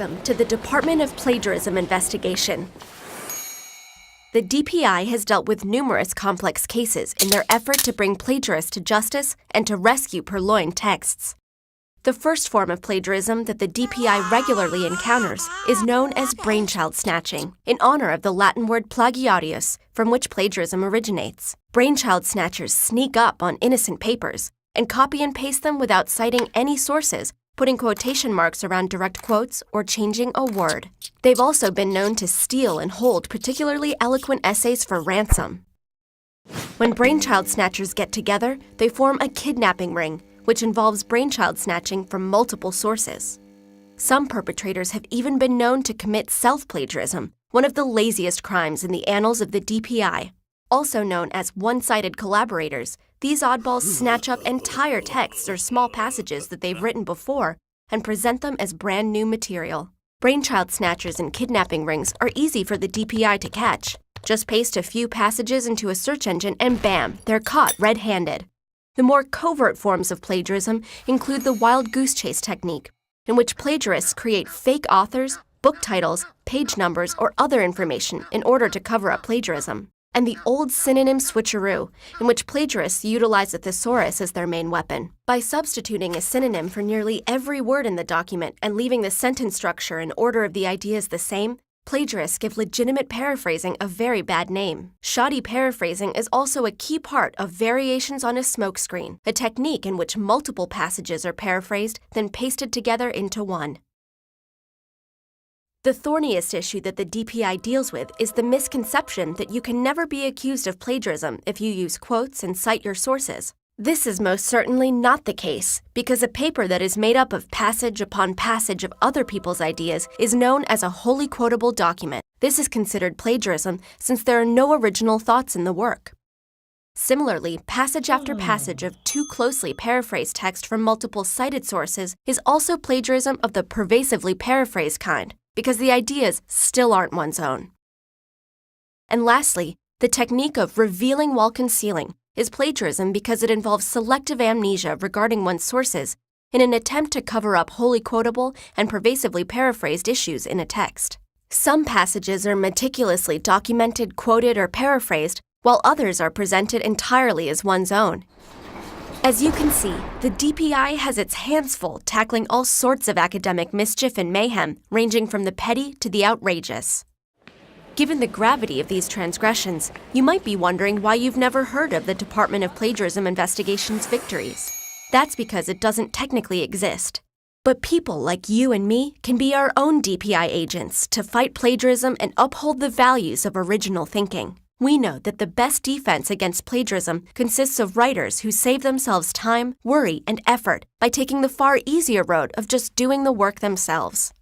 Welcome to the Department of Plagiarism Investigation. The DPI has dealt with numerous complex cases in their effort to bring plagiarists to justice and to rescue purloined texts. The first form of plagiarism that the DPI regularly encounters is known as brainchild-snatching, in honor of the Latin word plagiarius, from which plagiarism originates. Brainchild snatchers sneak up on innocent papers and copy and paste them without citing any sources, putting quotation marks around direct quotes, or changing a word. They've also been known to steal and hold particularly eloquent essays for ransom. When brainchild snatchers get together, they form a kidnapping ring, which involves brainchild snatching from multiple sources. Some perpetrators have even been known to commit self-plagiarism, one of the laziest crimes in the annals of the DPI. Also known as one-sided collaborators, these oddballs snatch up entire texts or small passages that they've written before and present them as brand new material. Brainchild snatchers and kidnapping rings are easy for the DPI to catch. Just paste a few passages into a search engine and bam, they're caught red-handed. The more covert forms of plagiarism include the wild goose chase technique, in which plagiarists create fake authors, book titles, page numbers, or other information in order to cover up plagiarism. And the old synonym switcheroo, in which plagiarists utilize a thesaurus as their main weapon. By substituting a synonym for nearly every word in the document and leaving the sentence structure and order of the ideas the same, plagiarists give legitimate paraphrasing a very bad name. Shoddy paraphrasing is also a key part of variations on a smokescreen, a technique in which multiple passages are paraphrased, then pasted together into one. The thorniest issue that the DPI deals with is the misconception that you can never be accused of plagiarism if you use quotes and cite your sources. This is most certainly not the case, because a paper that is made up of passage upon passage of other people's ideas is known as a wholly quotable document. This is considered plagiarism since there are no original thoughts in the work. Similarly, passage after passage of too closely paraphrased text from multiple cited sources is also plagiarism of the pervasively paraphrased kind, because the ideas still aren't one's own. And lastly, the technique of revealing while concealing is plagiarism because it involves selective amnesia regarding one's sources in an attempt to cover up wholly quotable and pervasively paraphrased issues in a text. Some passages are meticulously documented, quoted, or paraphrased, while others are presented entirely as one's own. As you can see, the DPI has its hands full tackling all sorts of academic mischief and mayhem, ranging from the petty to the outrageous. Given the gravity of these transgressions, you might be wondering why you've never heard of the Department of Plagiarism Investigation's victories. That's because it doesn't technically exist. But people like you and me can be our own DPI agents to fight plagiarism and uphold the values of original thinking. We know that the best defense against plagiarism consists of writers who save themselves time, worry, and effort by taking the far easier road of just doing the work themselves.